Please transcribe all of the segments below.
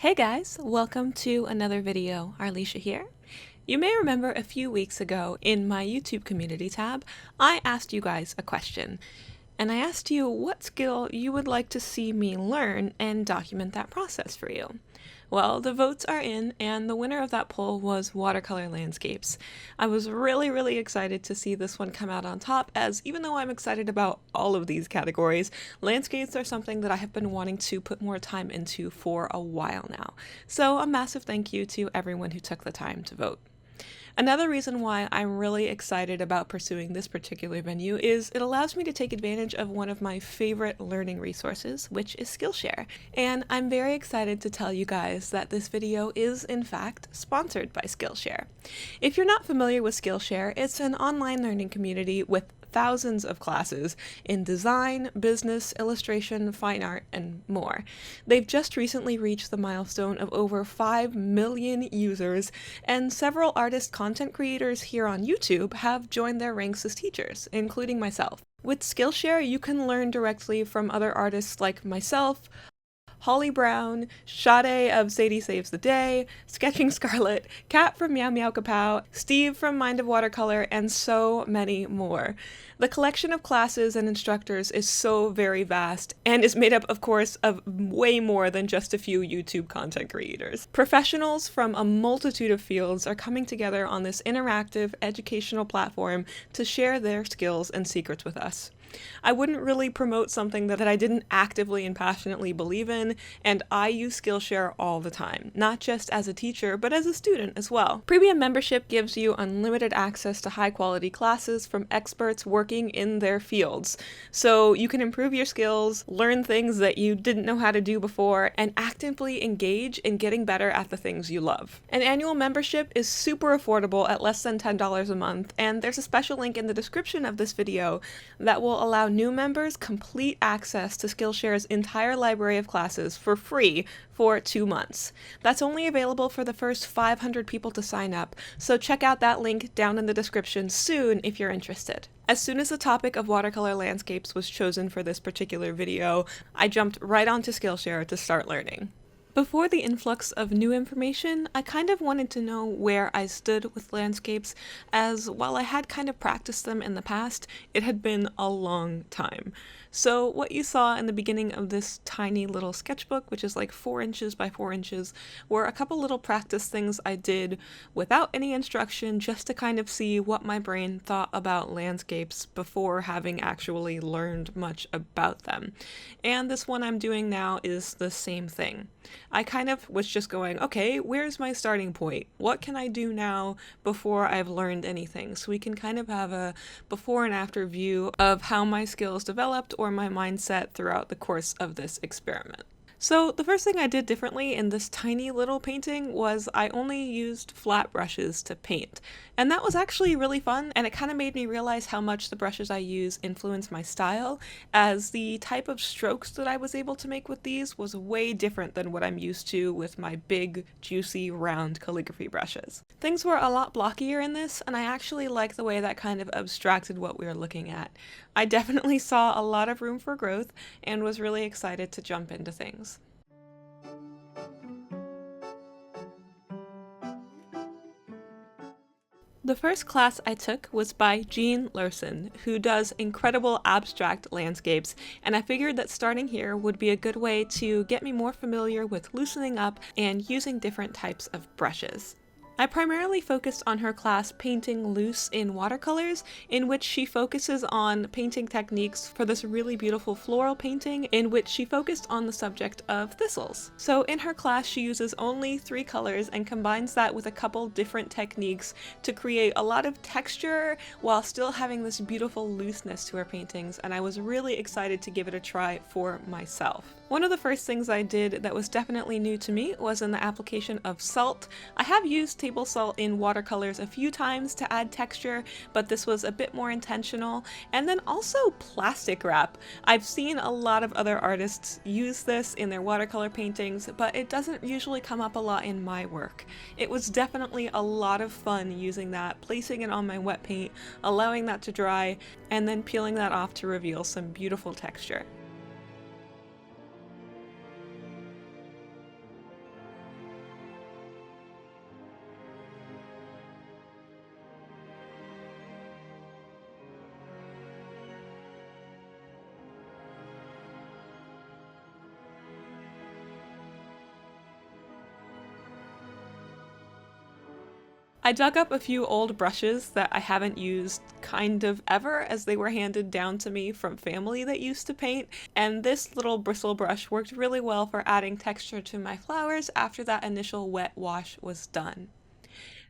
Hey guys, welcome to another video. Arleesha here. You may remember a few weeks ago in my YouTube community tab, I asked you guys a question. And I asked you what skill you would like to see me learn and document that process for you. Well, the votes are in, and the winner of that poll was watercolor landscapes. I was really excited to see this one come out on top, as even though I'm excited about all of these categories, landscapes are something that I have been wanting to put more time into for a while now. So a massive thank you to everyone who took the time to vote. Another reason why I'm really excited about pursuing this particular venue is it allows me to take advantage of one of my favorite learning resources, which is Skillshare. And I'm very excited to tell you guys that this video is, in fact, sponsored by Skillshare. If you're not familiar with Skillshare, it's an online learning community with thousands of classes in design, business, illustration, fine art, and more. They've just recently reached the milestone of over 5 million users, and several artist content creators here on YouTube have joined their ranks as teachers, including myself. With Skillshare, you can learn directly from other artists like myself, Holly Brown, Sade of Sadie Saves the Day, Sketching Scarlet, Kat from Meow Meow Kapow, Steve from Mind of Watercolor, and so many more. The collection of classes and instructors is so very vast and is made up, of course, of way more than just a few YouTube content creators. Professionals from a multitude of fields are coming together on this interactive educational platform to share their skills and secrets with us. I wouldn't really promote something that I didn't actively and passionately believe in, and I use Skillshare all the time, not just as a teacher, but as a student as well. Premium membership gives you unlimited access to high-quality classes from experts working in their fields, so you can improve your skills, learn things that you didn't know how to do before, and actively engage in getting better at the things you love. An annual membership is super affordable at less than $10 a month, and there's a special link in the description of this video that will allow new members complete access to Skillshare's entire library of classes for free for 2 months. That's only available for the first 500 people to sign up, so check out that link down in the description soon if you're interested. As soon as the topic of watercolor landscapes was chosen for this particular video, I jumped right onto Skillshare to start learning. Before the influx of new information, I kind of wanted to know where I stood with landscapes, as while I had kind of practiced them in the past, it had been a long time. So what you saw in the beginning of this tiny little sketchbook, which is like 4 inches by 4 inches, were a couple little practice things I did without any instruction, just to kind of see what my brain thought about landscapes before having actually learned much about them. And this one I'm doing now is the same thing. I kind of was just going, okay, where's my starting point? What can I do now before I've learned anything? So we can kind of have a before and after view of how my skills developed or my mindset throughout the course of this experiment. So the first thing I did differently in this tiny little painting was I only used flat brushes to paint. And that was actually really fun, and it kind of made me realize how much the brushes I use influence my style, as the type of strokes that I was able to make with these was way different than what I'm used to with my big, juicy, round calligraphy brushes. Things were a lot blockier in this, and I actually like the way that kind of abstracted what we were looking at. I definitely saw a lot of room for growth and was really excited to jump into things. The first class I took was by Larson, who does incredible abstract landscapes, and I figured that starting here would be a good way to get me more familiar with loosening up and using different types of brushes. I primarily focused on her class Painting Loose in Watercolors, in which she focuses on painting techniques for this really beautiful floral painting in which she focused on the subject of thistles. So in her class she uses only 3 colors and combines that with a couple different techniques to create a lot of texture while still having this beautiful looseness to her paintings, and I was really excited to give it a try for myself. One of the first things I did that was definitely new to me was in the application of salt. I have used table salt in watercolors a few times to add texture, but this was a bit more intentional. And then also plastic wrap. I've seen a lot of other artists use this in their watercolor paintings, but it doesn't usually come up a lot in my work. It was definitely a lot of fun using that, placing it on my wet paint, allowing that to dry, and then peeling that off to reveal some beautiful texture. I dug up a few old brushes that I haven't used kind of ever, as they were handed down to me from family that used to paint, and this little bristle brush worked really well for adding texture to my flowers after that initial wet wash was done.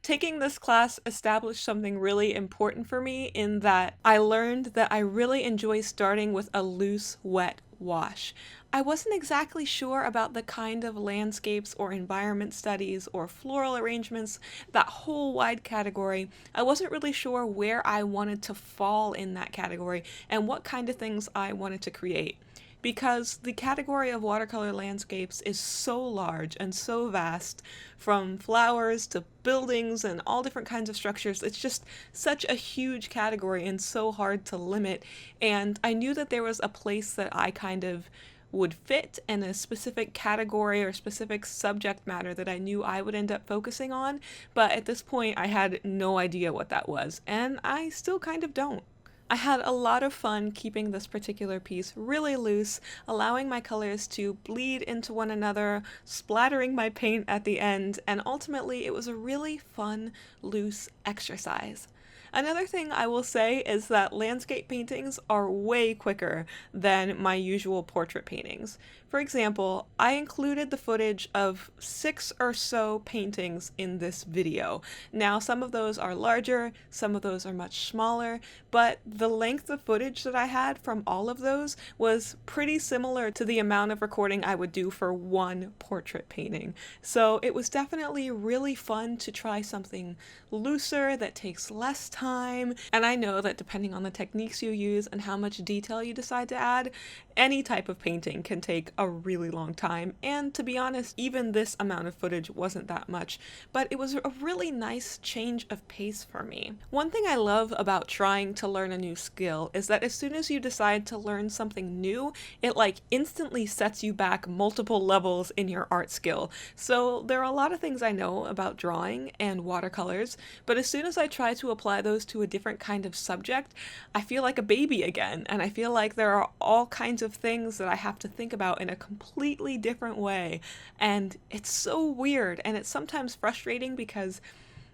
Taking this class established something really important for me in that I learned that I really enjoy starting with a loose, wet wash. I wasn't exactly sure about the kind of landscapes or environment studies or floral arrangements, that whole wide category. I wasn't really sure where I wanted to fall in that category and what kind of things I wanted to create, because the category of watercolor landscapes is so large and so vast, from flowers to buildings and all different kinds of structures. It's just such a huge category and so hard to limit, and I knew that there was a place that I kind of would fit in a specific category or specific subject matter that I knew I would end up focusing on, but at this point I had no idea what that was, and I still kind of don't. I had a lot of fun keeping this particular piece really loose, allowing my colors to bleed into one another, splattering my paint at the end, and ultimately it was a really fun, loose exercise. Another thing I will say is that landscape paintings are way quicker than my usual portrait paintings. For example, I included the footage of 6 or so paintings in this video. Now, some of those are larger, some of those are much smaller, but the length of footage that I had from all of those was pretty similar to the amount of recording I would do for one portrait painting. So it was definitely really fun to try something looser that takes less time, and I know that depending on the techniques you use and how much detail you decide to add, any type of painting can take a really long time, and to be honest, even this amount of footage wasn't that much, but it was a really nice change of pace for me. One thing I love about trying to learn a new skill is that as soon as you decide to learn something new, it instantly sets you back multiple levels in your art skill. So there are a lot of things I know about drawing and watercolors, but as soon as I try to apply those to a different kind of subject, I feel like a baby again, and I feel like there are all kinds of things that I have to think about in a completely different way, and it's so weird, and it's sometimes frustrating because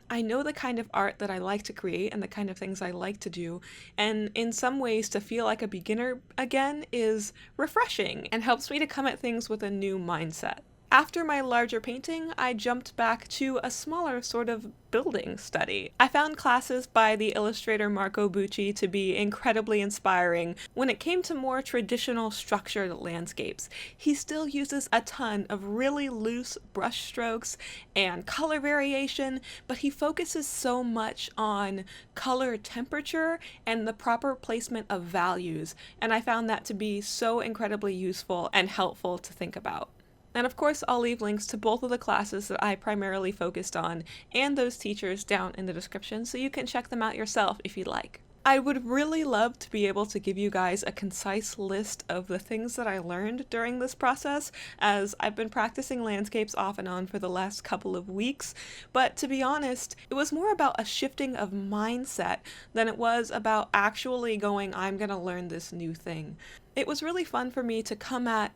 I know the kind of art that I like to create and the kind of things I like to do, and in some ways to feel like a beginner again is refreshing and helps me to come at things with a new mindset. After my larger painting, I jumped back to a smaller sort of building study. I found classes by the illustrator Marco Bucci to be incredibly inspiring when it came to more traditional structured landscapes. He still uses a ton of really loose brush strokes and color variation, but he focuses so much on color temperature and the proper placement of values, and I found that to be so incredibly useful and helpful to think about. And of course, I'll leave links to both of the classes that I primarily focused on and those teachers down in the description, so you can check them out yourself if you'd like. I would really love to be able to give you guys a concise list of the things that I learned during this process, as I've been practicing landscapes off and on for the last couple of weeks, but to be honest, it was more about a shifting of mindset than it was about actually going, I'm gonna learn this new thing. It was really fun for me to come at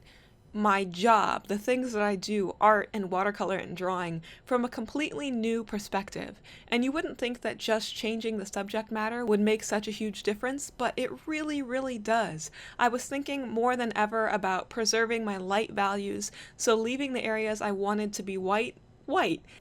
my job, the things that I do, art and watercolor and drawing, from a completely new perspective. And you wouldn't think that just changing the subject matter would make such a huge difference, but it really, really does. I was thinking more than ever about preserving my light values, so leaving the areas I wanted to be white,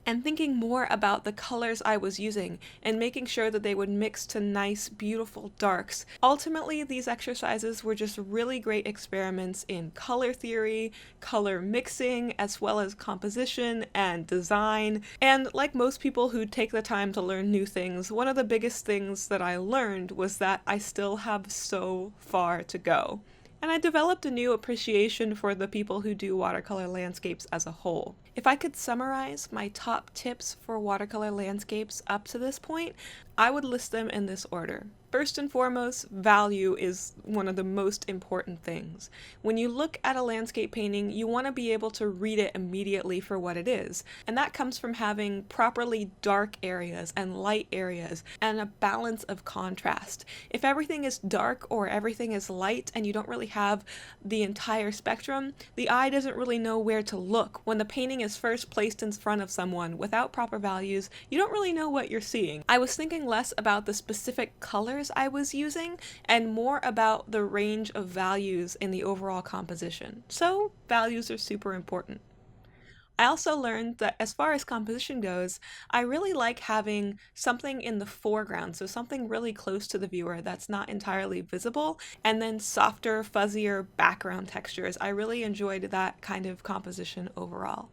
and thinking more about the colors I was using and making sure that they would mix to nice, beautiful darks. Ultimately, these exercises were just really great experiments in color theory, color mixing, as well as composition and design. And like most people who take the time to learn new things, one of the biggest things that I learned was that I still have so far to go. And I developed a new appreciation for the people who do watercolor landscapes as a whole. If I could summarize my top tips for watercolor landscapes up to this point, I would list them in this order. First and foremost, value is one of the most important things. When you look at a landscape painting, you want to be able to read it immediately for what it is. And that comes from having properly dark areas and light areas and a balance of contrast. If everything is dark or everything is light and you don't really have the entire spectrum, the eye doesn't really know where to look. When the painting is first placed in front of someone without proper values, you don't really know what you're seeing. I was thinking less about the specific colors I was using and more about the range of values in the overall composition. So values are super important. I also learned that as far as composition goes, I really like having something in the foreground, so something really close to the viewer that's not entirely visible, and then softer, fuzzier background textures. I really enjoyed that kind of composition overall.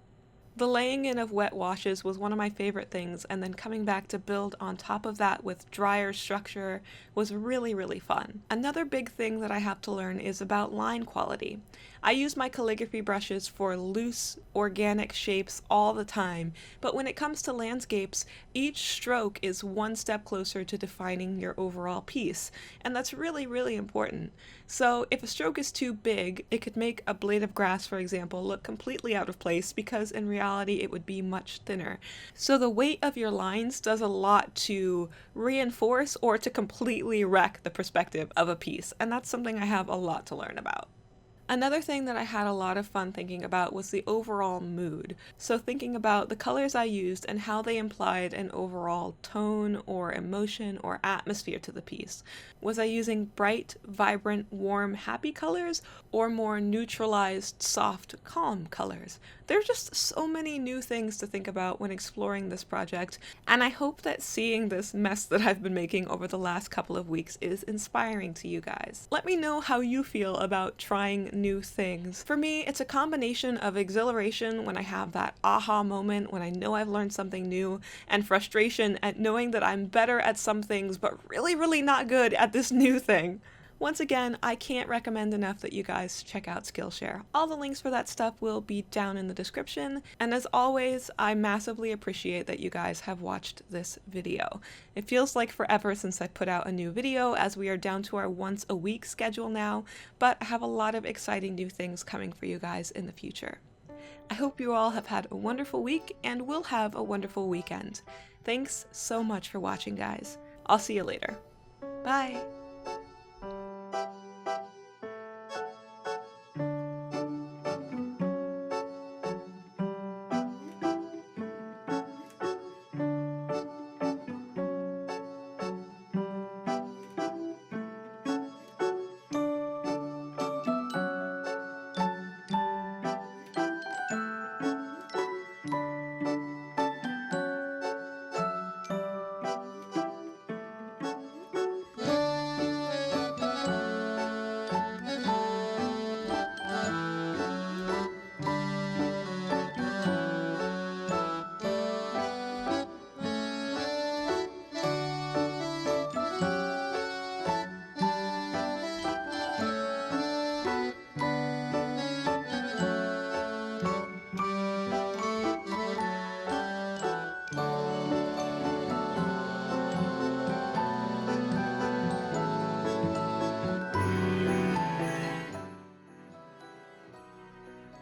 The laying in of wet washes was one of my favorite things, and then coming back to build on top of that with drier structure was really, really fun. Another big thing that I have to learn is about line quality. I use my calligraphy brushes for loose, organic shapes all the time, but when it comes to landscapes, each stroke is one step closer to defining your overall piece, and that's really, really important. So if a stroke is too big, it could make a blade of grass, for example, look completely out of place because in reality it would be much thinner. So the weight of your lines does a lot to reinforce or to completely wreck the perspective of a piece, and that's something I have a lot to learn about. Another thing that I had a lot of fun thinking about was the overall mood. So thinking about the colors I used and how they implied an overall tone or emotion or atmosphere to the piece. Was I using bright, vibrant, warm, happy colors or more neutralized, soft, calm colors? There's just so many new things to think about when exploring this project, and I hope that seeing this mess that I've been making over the last couple of weeks is inspiring to you guys. Let me know how you feel about trying new things. For me, it's a combination of exhilaration when I have that aha moment, when I know I've learned something new, and frustration at knowing that I'm better at some things but really, really not good at this new thing. Once again, I can't recommend enough that you guys check out Skillshare. All the links for that stuff will be down in the description, and as always, I massively appreciate that you guys have watched this video. It feels like forever since I put out a new video, as we are down to our once a week schedule now, but I have a lot of exciting new things coming for you guys in the future. I hope you all have had a wonderful week and will have a wonderful weekend. Thanks so much for watching, guys. I'll see you later. Bye!